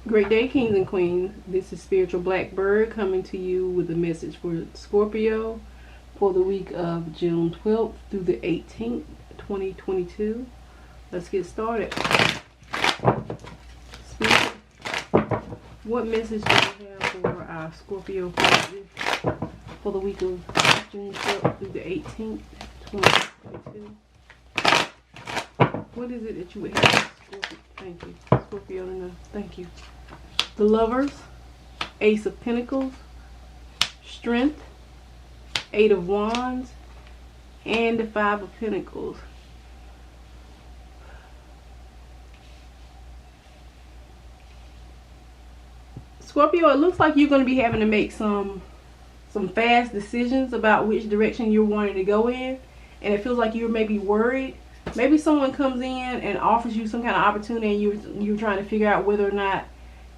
Great day, kings and queens. This is Spiritual Blackbird coming to you with a message for Scorpio for the week of June 12th through the 18th, 2022. Let's get started. Spirit, what message do you have for our Scorpio for the week of June 12th through the 18th, 2022? What is it that you would have, Scorpio? Thank you, Scorpio. No, thank you. The Lovers, Ace of Pentacles, Strength, Eight of Wands, and the Five of Pentacles. Scorpio, it looks like you're going to be having to make some fast decisions about which direction you're wanting to go in, and it feels like you're maybe worried. Maybe someone comes in and offers you some kind of opportunity, and you're trying to figure out whether or not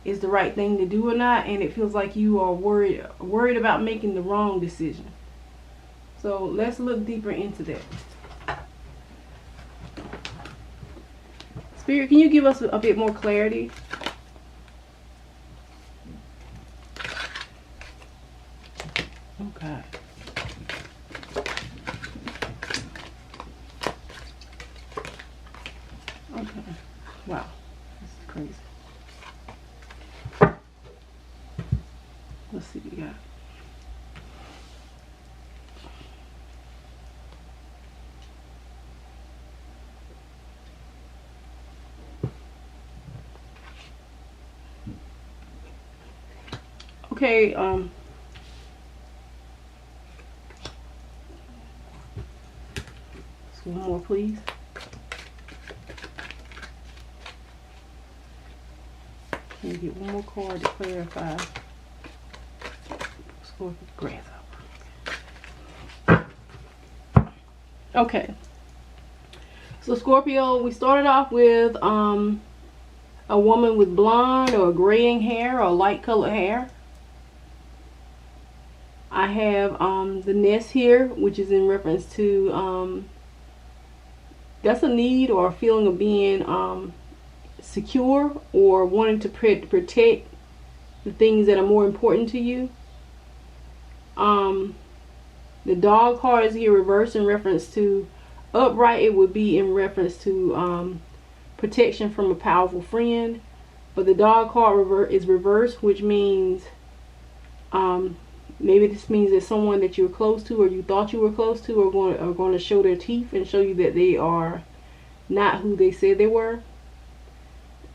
it's the right thing to do or not, and it feels like you are worried about making the wrong decision. So let's look deeper into that. Spirit, can you give us a bit more clarity? Okay. Okay. Wow. This is crazy. Let's see what we got. Okay, so one more, please. Can you get one more card to clarify? Grasshopper. Okay. So Scorpio, we started off with a woman with blonde or graying hair or light colored hair. I have the nest here, which is in reference to that's a need or a feeling of being secure or wanting to protect the things that are more important to you. The dog card is here reversed in reference to upright. It would be in reference to protection from a powerful friend, but the dog card is reversed, which means maybe this means that someone that you're close to or you thought you were close to are going to show their teeth and show you that they are not who they said they were.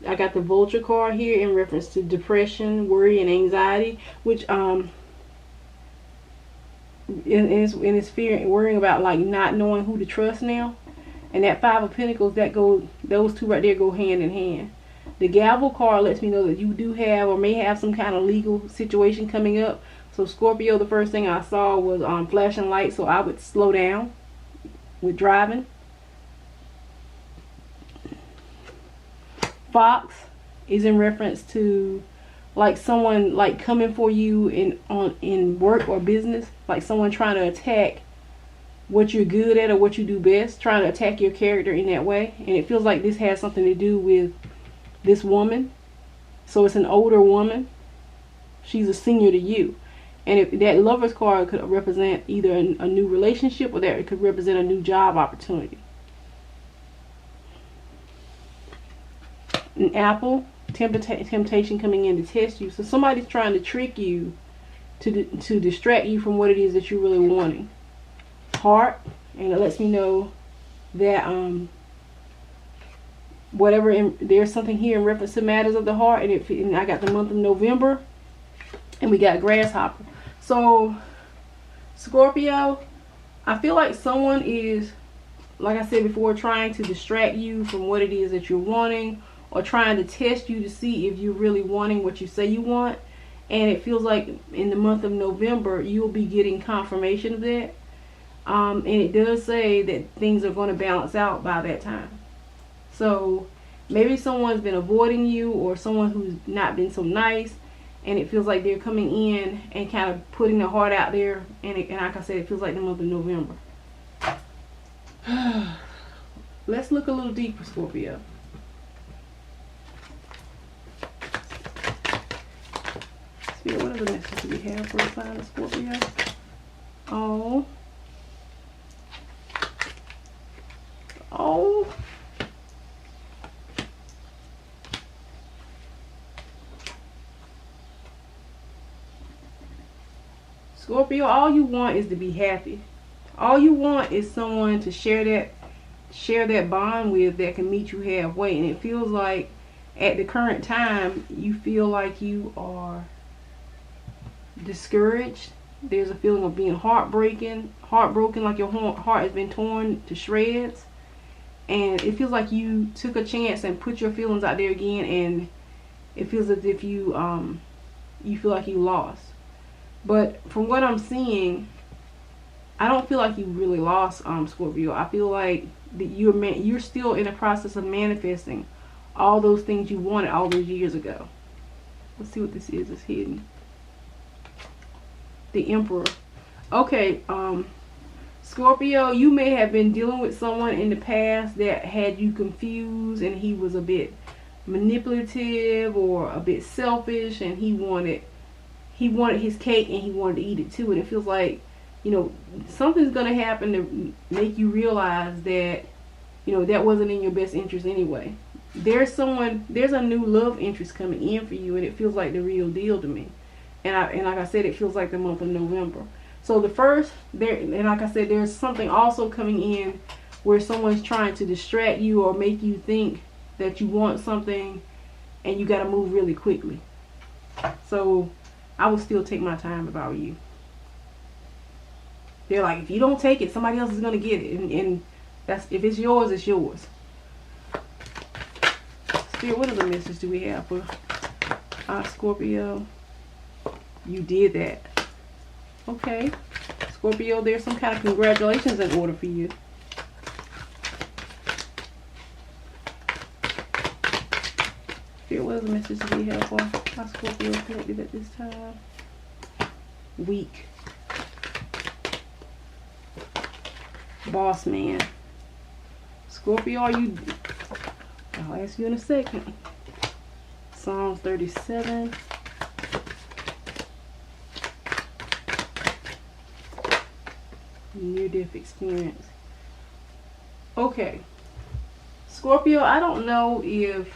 I got the vulture card here in reference to depression, worry, and anxiety, which in his fear and worrying about like not knowing who to trust now. And that Five of Pentacles, those two right there go hand in hand. The gavel card lets me know that you do have or may have some kind of legal situation coming up. So Scorpio, the first thing I saw was flashing lights, so I would slow down with driving. Fox is in reference to like someone like coming for you in work or business, like someone trying to attack what you're good at or what you do best, trying to attack your character in that way. And it feels like this has something to do with this woman. So it's an older woman. She's a senior to you. And if that Lover's card could represent either a new relationship or that it could represent a new job opportunity. An apple, temptation coming in to test you. So somebody's trying to trick you to distract you from what it is that you're really wanting. Heart, and it lets me know that there's something here in reference to matters of the heart, and I got the month of November, and we got grasshopper. So Scorpio, I feel like someone is, like I said before, trying to distract you from what it is that you're wanting, or trying to test you to see if you're really wanting what you say you want. And it feels like in the month of November you'll be getting confirmation of that. And it does say that things are going to balance out by that time. So maybe someone's been avoiding you, or someone who's not been so nice, and it feels like they're coming in and kind of putting their heart out there. And like I said, it feels like the month of November. Let's look a little deeper, Scorpio. Spirit, what other message do we have for the sign of Scorpio? Oh. Oh. Scorpio, all you want is to be happy. All you want is someone to share that bond with that can meet you halfway. And it feels like at the current time you feel like you are discouraged. There's a feeling of being heartbroken, like your heart has been torn to shreds. And it feels like you took a chance and put your feelings out there again, and it feels as if you feel like you lost. But from what I'm seeing, I don't feel like you really lost, Scorpio. I feel like that you're still in the process of manifesting all those things you wanted all those years ago. Let's see what this is. It's hidden. The Emperor. Okay, Scorpio, you may have been dealing with someone in the past that had you confused, and he was a bit manipulative or a bit selfish, and he wanted his cake and he wanted to eat it too. And it feels like, you know, something's going to happen to make you realize that, you know, that wasn't in your best interest anyway. There's a new love interest coming in for you, and it feels like the real deal to me. And like I said, it feels like the month of November. So and like I said, there's something also coming in where someone's trying to distract you or make you think that you want something and you got to move really quickly. So I would still take my time if I were you. They're like, if you don't take it, somebody else is going to get it. And that's, if it's yours, it's yours. Spirit, what other message do we have for Scorpio? You did that. Okay. Scorpio, there's some kind of congratulations in order for you. Spirit, what other message do we have for Scorpio connected at this time? Weak. Boss man. Scorpio, I'll ask you in a second. Psalms 37. Near-death experience. Okay. Scorpio, I don't know if...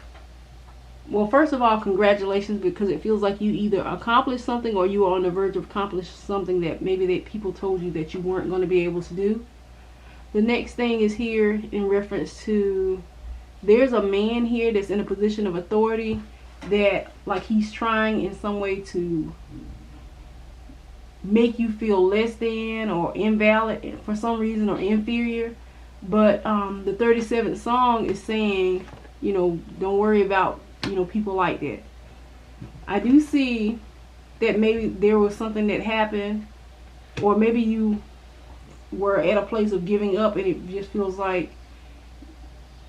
Well, first of all, congratulations, because it feels like you either accomplished something or you are on the verge of accomplishing something that maybe that people told you that you weren't going to be able to do. The next thing is here in reference to, there's a man here that's in a position of authority that, like, he's trying in some way to make you feel less than or invalid for some reason, or inferior. But the 37th song is saying, you know, don't worry about, you know, people like that. I do see that maybe there was something that happened, or maybe you were at a place of giving up, and it just feels like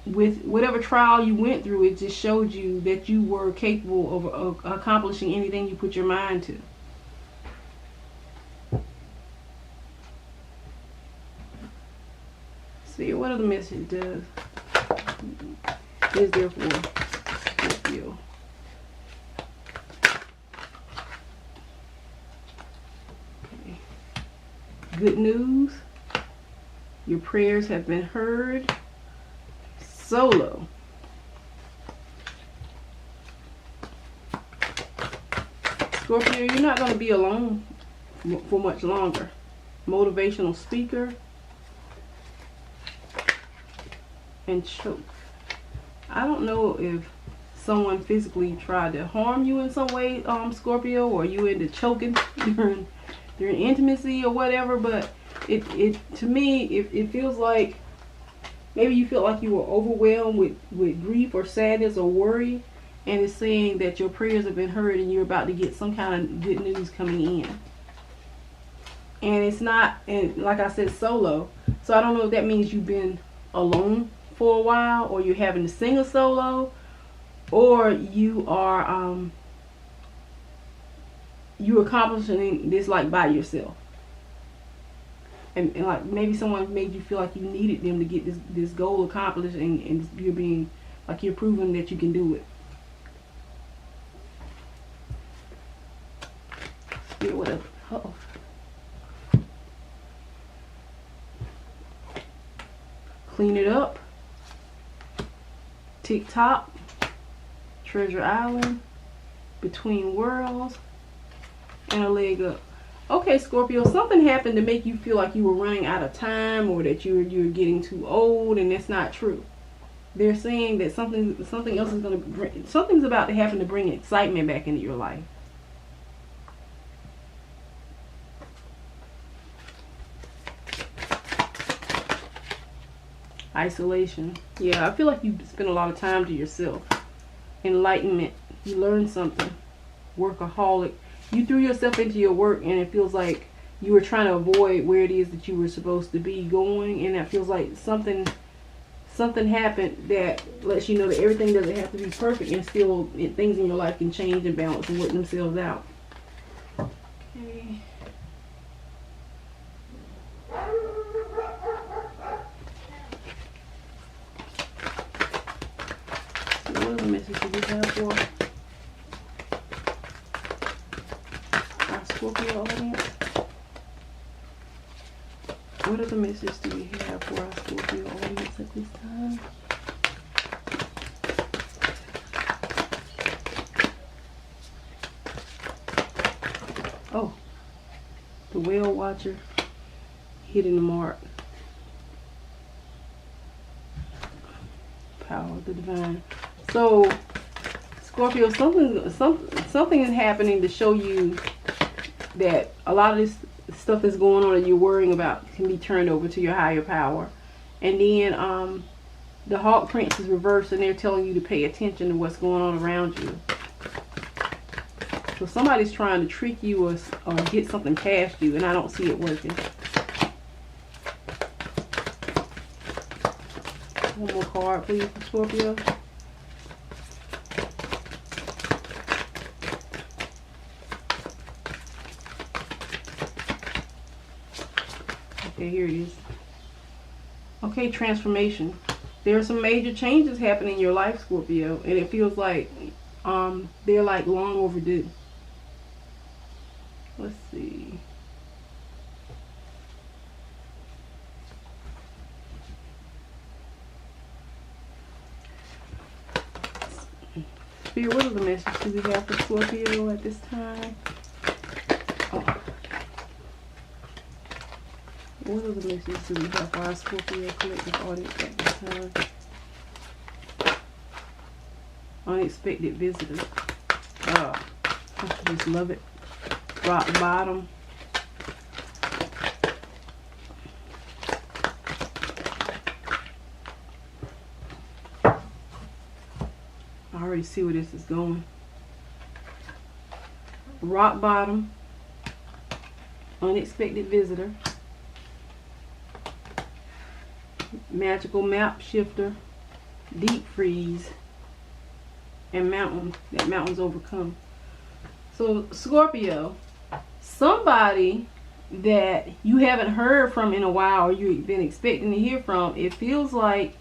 with whatever trial you went through, it just showed you that you were capable of accomplishing anything you put your mind to. See what other message is there for Scorpio? Okay. Good news. Your prayers have been heard. Solo. Scorpio, you're not going to be alone for much longer. Motivational speaker. And choke. I don't know if someone physically tried to harm you in some way, Scorpio, or you into choking during intimacy or whatever, but it to me it feels like maybe you feel like you were overwhelmed with grief or sadness or worry, and it's saying that your prayers have been heard and you're about to get some kind of good news coming in. And it's not, and like I said, solo. So I don't know if that means you've been alone for a while, or you're having to sing a solo, or you are you accomplishing this like by yourself. And like maybe someone made you feel like you needed them to get this goal accomplished, and you're being like, you're proving that you can do it. Spirit, whatever. Uh-oh. Clean it up. TikTok. Treasure Island. Between Worlds. And a leg up. Okay, Scorpio, something happened to make you feel like you were running out of time, or that you're getting too old, and that's not true. They're saying that something else is going to bring, something's about to happen to bring excitement back into your life. Isolation. Yeah, I feel like you spend a lot of time to yourself. Enlightenment. You learn something. Workaholic. You threw yourself into your work, and it feels like you were trying to avoid where it is that you were supposed to be going, and that feels like something happened that lets you know that everything doesn't have to be perfect, and still things in your life can change and balance and work themselves out. Okay. So what other message do we have for our Scorpio audience? What other message do we have for our Scorpio audience at this time? Oh, the whale watcher hitting the mark. Power of the divine. So, Scorpio, something is happening to show you that a lot of this stuff that's going on that you're worrying about can be turned over to your higher power. And then the Hawk Prince is reversed, and they're telling you to pay attention to what's going on around you. So somebody's trying to trick you or get something past you, and I don't see it working. One more card, please, for Scorpio. Okay, here it is. Okay, transformation. There are some major changes happening in your life, Scorpio, and it feels like they're like long overdue. Let's see. Spirit, what are the messages do we have for Scorpio at this time? Oh. What are the messages do we have for our Scorpio collective audience at this time? Unexpected visitor. Oh, I just love it. Rock bottom. I already see where this is going. Rock bottom. Unexpected visitor. Magical map shifter. Deep freeze. And mountain. That mountain's overcome. So Scorpio, somebody that you haven't heard from in a while, or you've been expecting to hear from, it feels like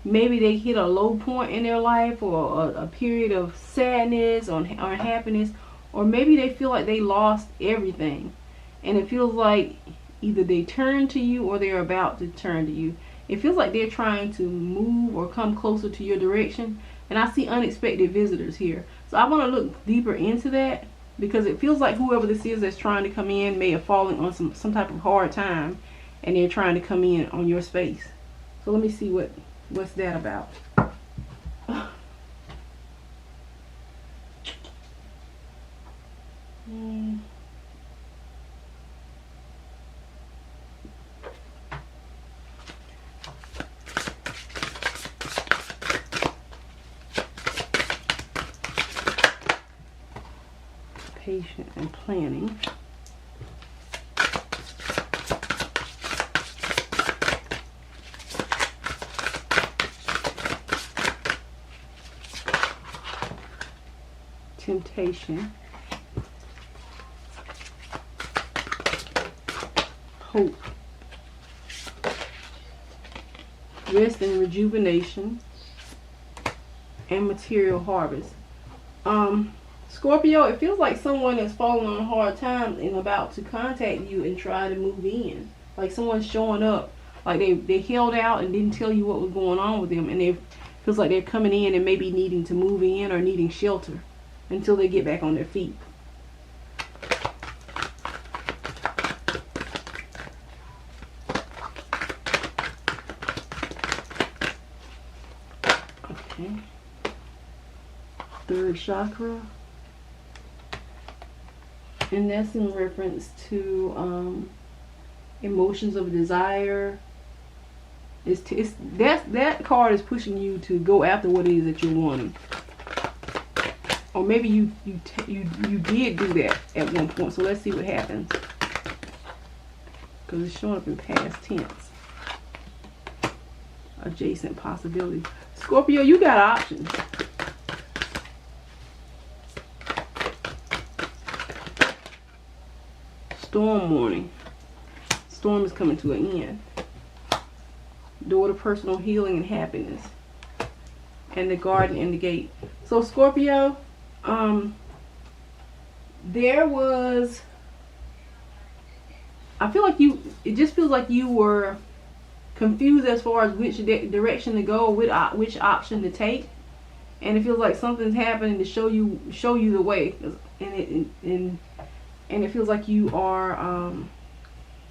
maybe they hit a low point in their life, or a period of sadness or unhappiness, or maybe they feel like they lost everything, and it feels like either they turn to you or they're about to turn to you. It feels like they're trying to move or come closer to your direction, and I see unexpected visitors here. So I want to look deeper into that, because it feels like whoever this is that's trying to come in may have fallen on some type of hard time, and they're trying to come in on your space. So let me see what's that about. Patient and planning. Temptation. Hope. Rest and rejuvenation. And material harvest. Scorpio, it feels like someone is falling on hard times and about to contact you and try to move in. Like someone's showing up. Like they held out and didn't tell you what was going on with them, and it feels like they're coming in and maybe needing to move in or needing shelter until they get back on their feet. Okay. Third chakra. And that's in reference to emotions of desire. That card is pushing you to go after what it is that you're wanting. Or maybe you did do that at one point. So let's see what happens. Because it's showing up in past tense. Adjacent possibilities. Scorpio, you got options. Storm warning. Storm is coming to an end. Door to personal healing and happiness. And the garden and the gate. So Scorpio, there was, I feel like it just feels like you were confused as far as which direction to go, which option to take. And it feels like something's happening to show you the way. And it feels like you are,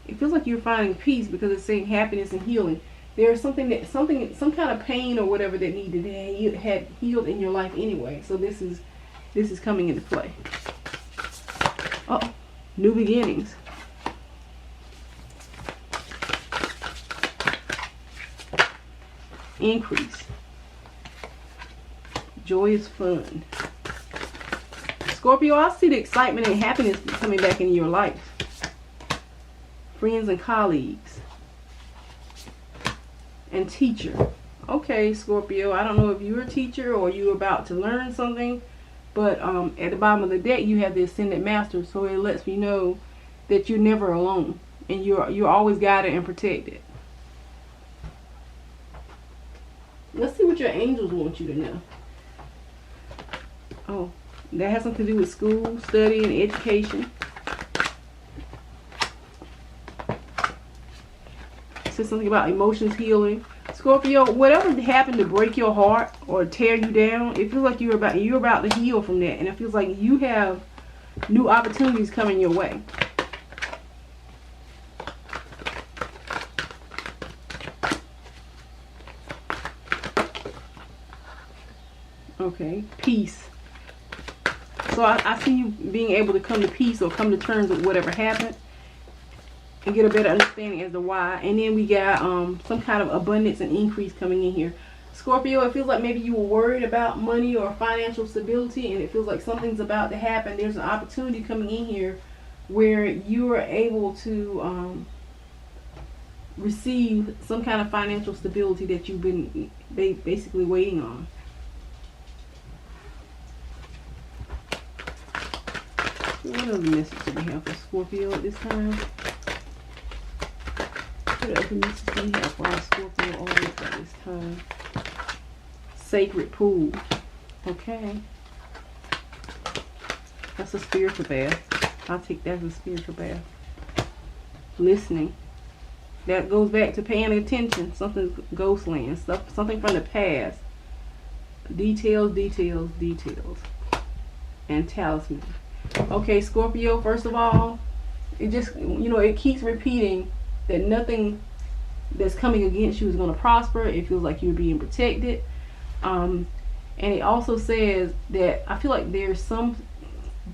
it feels like you're finding peace because it's saying happiness and healing. There's some kind of pain or whatever that needed to had healed in your life anyway. So this is coming into play. Oh, new beginnings. Increase. Joyous fun. Scorpio, I see the excitement and happiness coming back into your life. Friends and colleagues. And teacher. Okay, Scorpio, I don't know if you're a teacher or you're about to learn something, but at the bottom of the deck you have the Ascended Master, so it lets me know that you're never alone and you're always guided and protected. Let's see what your angels want you to know. Oh, that has something to do with school, study, and education. It says something about emotions healing. Scorpio, whatever happened to break your heart or tear you down, it feels like you're about to heal from that, and it feels like you have new opportunities coming your way. Okay, peace. So I see you being able to come to peace or come to terms with whatever happened and get a better understanding as to why. And then we got some kind of abundance and increase coming in here. Scorpio, it feels like maybe you were worried about money or financial stability, and it feels like something's about to happen. There's an opportunity coming in here where you are able to receive some kind of financial stability that you've been basically waiting on. What other message do we have for Scorpio at this time? What other message do we have for our Scorpio audience at this time? Sacred pool. Okay. That's a spiritual bath. I'll take that as a spiritual bath. Listening. That goes back to paying attention. Something ghostland. Something from the past. Details, details, details. And talisman. Okay, Scorpio, first of all, it just, it keeps repeating that nothing that's coming against you is going to prosper. It feels like you're being protected. And it also says that I feel like there's some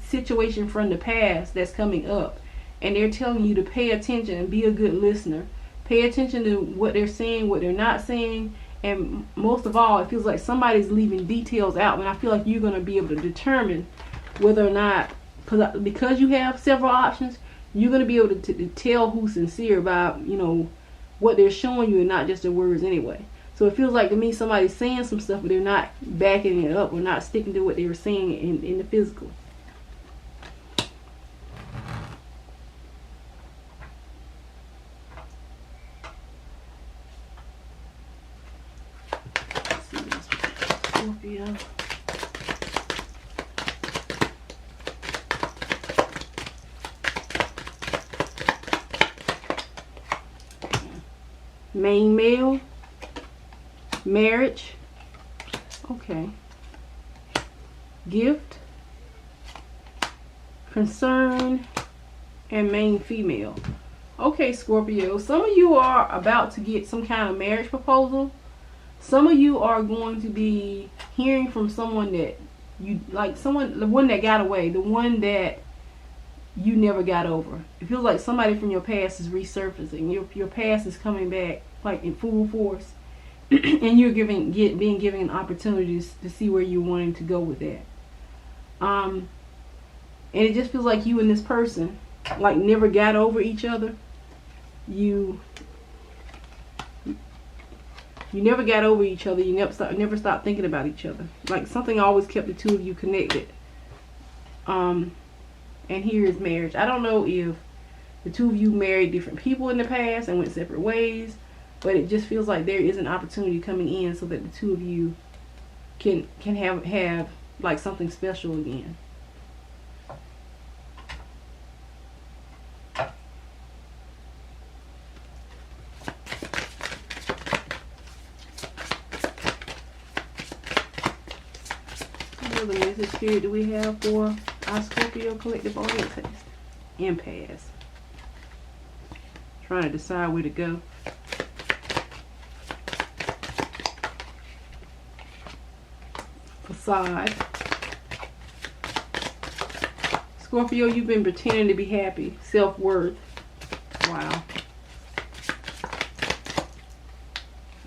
situation from the past that's coming up, and they're telling you to pay attention and be a good listener. Pay attention to what they're saying, what they're not saying, and most of all, it feels like somebody's leaving details out, and I feel like you're going to be able to determine whether or not, because you have several options, you're going to be able to tell who's sincere about, what they're showing you and not just their words anyway. So it feels like to me somebody's saying some stuff, but they're not backing it up or not sticking to what they were saying in the physical. Let's see, Scorpio. Main male. Marriage. Okay. Gift. Concern. And main female. Okay, Scorpio, some of you are about to get some kind of marriage proposal. Some of you are going to be hearing from someone that you like, the one that got away, the one that you never got over. It feels like somebody from your past is resurfacing. Your past is coming back like in full force, and you're being given an opportunity to see where you're wanting to go with that. And it just feels like you and this person like never got over each other. You never got over each other. You never stopped thinking about each other. Like something always kept the two of you connected. And here is marriage. I don't know if the two of you married different people in the past and went separate ways, but it just feels like there is an opportunity coming in so that the two of you can have like something special again. What other message here do we have for our Scorpio collective audience? Impasse. Trying to decide where to go. Facade. Scorpio, you've been pretending to be happy. Self-worth. Wow.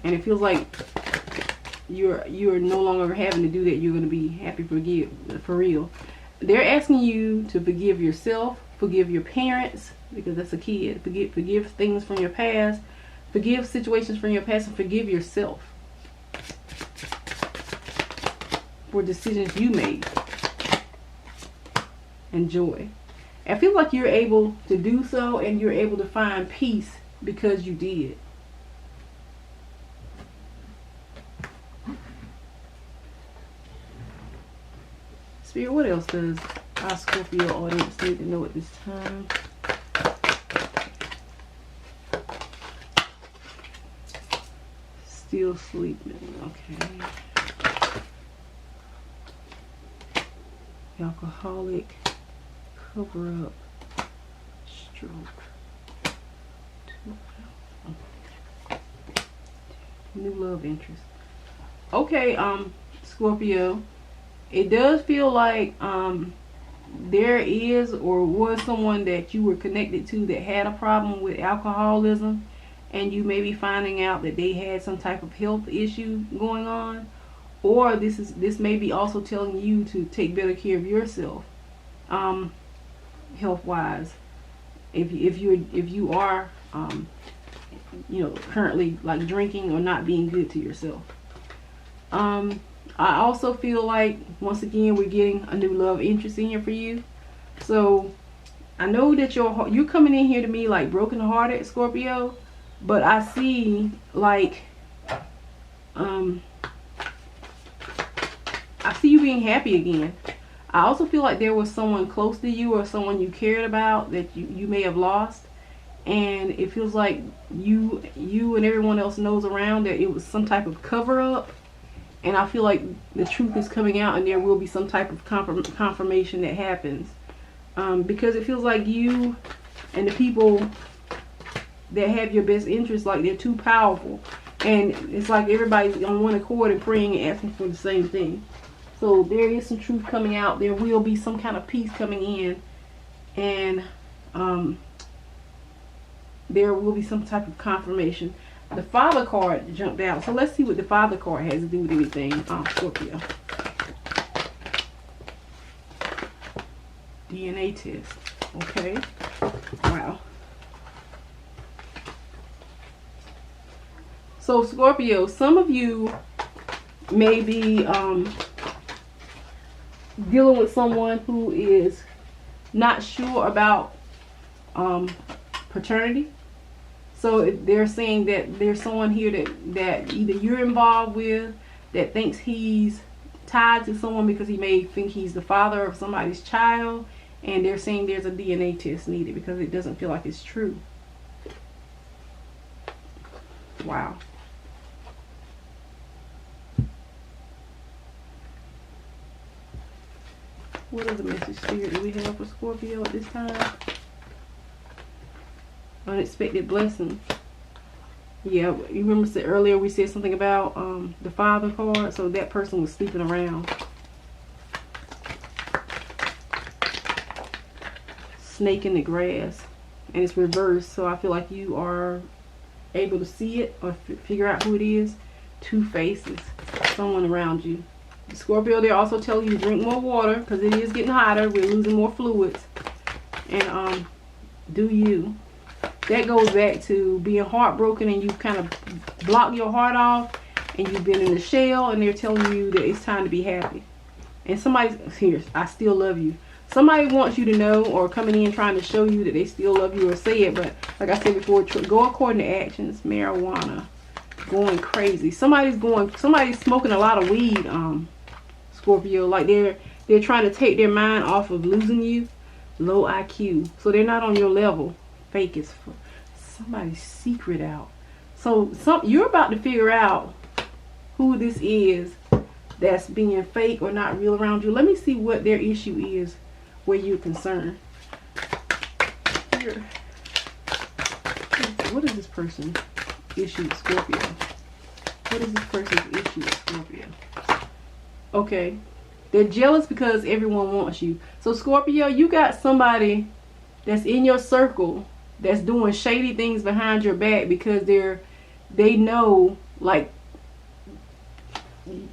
And it feels like you're no longer having to do that. You're going to be happy for real. They're asking you to forgive yourself, forgive your parents, because that's a kid. Forgive things from your past, forgive situations from your past, and forgive yourself for decisions you made. And joy. I feel like you're able to do so, and you're able to find peace because you did. Spirit, what else does our Scorpio audience need to know at this time? Still sleeping. Okay. Alcoholic. Cover up. Stroke. New love interest. Okay, Scorpio. It does feel like there is or was someone that you were connected to that had a problem with alcoholism, and you may be finding out that they had some type of health issue going on, or this may be also telling you to take better care of yourself, health wise. If you are currently like drinking or not being good to yourself. I also feel like, once again, we're getting a new love interest in here for you. So, I know that you're coming in here to me like broken hearted, Scorpio. But I see like, I see you being happy again. I also feel like there was someone close to you or someone you cared about that you may have lost. And it feels like you and everyone else knows around that it was some type of cover up. And I feel like the truth is coming out, and there will be some type of confirmation that happens. Because it feels like you and the people that have your best interest, like they're too powerful. And it's like everybody's on one accord and praying and asking for the same thing. So there is some truth coming out. There will be some kind of peace coming in. And there will be some type of confirmation. The Father card jumped out. So let's see what the Father card has to do with anything. Scorpio. DNA test. Okay. Wow. So Scorpio, some of you may be dealing with someone who is not sure about paternity. So they're saying that there's someone here that either you're involved with that thinks he's tied to someone because he may think he's the father of somebody's child, and they're saying there's a DNA test needed because it doesn't feel like it's true. Wow. What is the message spirit that we have for Scorpio at this time? Unexpected blessings. Yeah, you remember earlier we said something about the Father card, so that person was sleeping around. Snake in the grass, and it's reversed, so I feel like you are able to see it or figure out who it is. Two faces, someone around you. Scorpio, they're also telling you to drink more water because it is getting hotter. We're losing more fluids. And do you. That goes back to being heartbroken and you've kind of blocked your heart off and you've been in the shell, and they're telling you that it's time to be happy. And somebody's here, I still love you. Somebody wants you to know, or coming in trying to show you that they still love you or say it. But like I said before, go according to actions. Marijuana. Going crazy. Somebody's smoking a lot of weed, Scorpio. Like they're trying to take their mind off of losing you. Low IQ. So they're not on your level. Fake is for somebody's secret out. So you're about to figure out who this is that's being fake or not real around you. Let me see what their issue is where you're concerned. Here. What is this person's issue, Scorpio? What is this person's issue, Scorpio? Okay. They're jealous because everyone wants you. So Scorpio, you got somebody that's in your circle that's doing shady things behind your back because they know, like,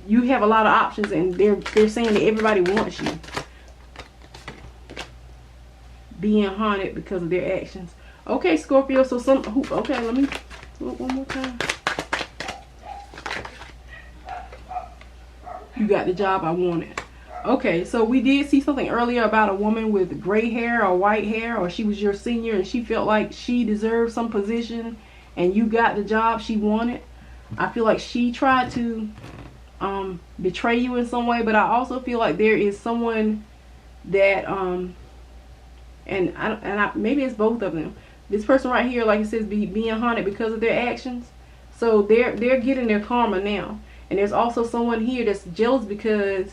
you have a lot of options, and they're saying that everybody wants you. Being haunted because of their actions. Okay, Scorpio, so okay, let me do it one more time. You got the job I wanted. Okay, so we did see something earlier about a woman with gray hair or white hair, or she was your senior and she felt like she deserved some position and you got the job she wanted. I feel like she tried to betray you in some way, but I also feel like there is someone that maybe it's both of them. This person right here, like it says, being haunted because of their actions. So they're getting their karma now. And there's also someone here that's jealous because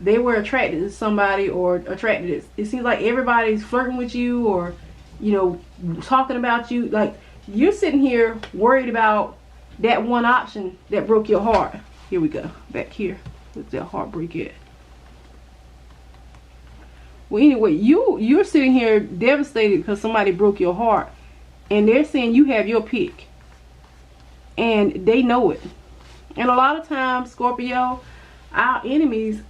they were attracted to somebody, or it seems like everybody's flirting with you, or, you know, talking about you. Like, you're sitting here worried about that one option that broke your heart. Here we go. Back here. What's that heartbreak at? Well, anyway, you're sitting here devastated because somebody broke your heart, and they're saying you have your pick, and they know it. And a lot of times, Scorpio, our enemies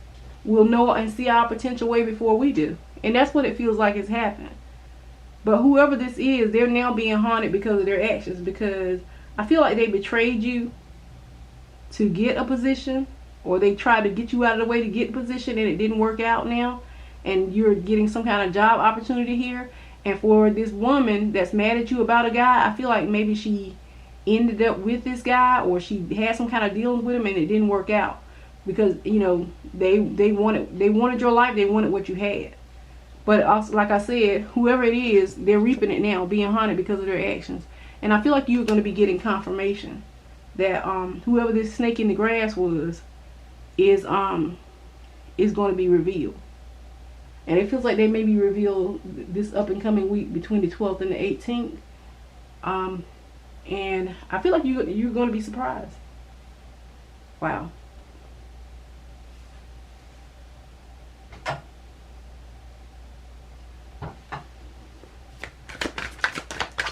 will know and see our potential way before we do, and that's what it feels like is happening. But whoever this is, they're now being haunted because of their actions, because I feel like they betrayed you to get a position, or they tried to get you out of the way to get a position and it didn't work out now, and you're getting some kind of job opportunity here. And for this woman that's mad at you about a guy, I feel like maybe she ended up with this guy, or she had some kind of dealings with him and it didn't work out, because, you know, they wanted your life, they wanted what you had. But also, like I said, whoever it is, they're reaping it now, being haunted because of their actions. And I feel like you're going to be getting confirmation that whoever this snake in the grass was is going to be revealed. And it feels like they may be revealed this up and coming week between the 12th and the 18th. And I feel like you're going to be surprised. Wow.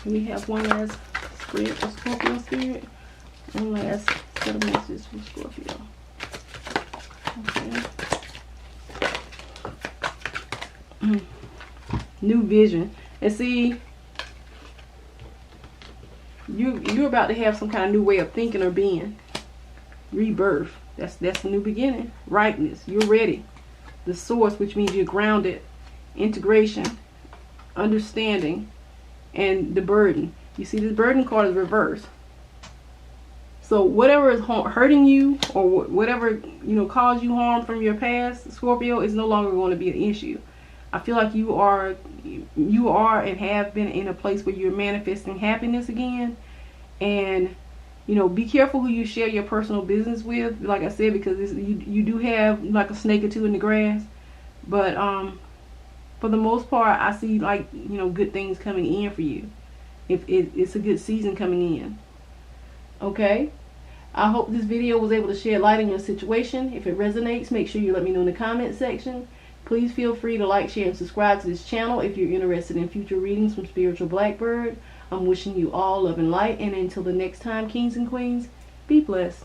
We have one last spread for Scorpio spirit. One last set of messages for Scorpio. Okay. New vision. And see, you're about to have some kind of new way of thinking or being. Rebirth. That's a new beginning. Rightness. You're ready. The source, which means you're grounded. Integration. Understanding. And the burden. You see, this burden card is reversed. So whatever is hurting you, or whatever, you know, caused you harm from your past, Scorpio, is no longer going to be an issue. I feel like you are and have been in a place where you're manifesting happiness again, and You know, be careful who you share your personal business with, like I said, because you do have like a snake or two in the grass. But for the most part, I see like, you know, good things coming in for you. If it's a good season coming in. Okay? I hope this video was able to shed light on your situation. If it resonates, make sure you let me know in the comment section. Please feel free to like, share, and subscribe to this channel if you're interested in future readings from Spiritual Blackbird. I'm wishing you all love and light, and until the next time, kings and queens, be blessed.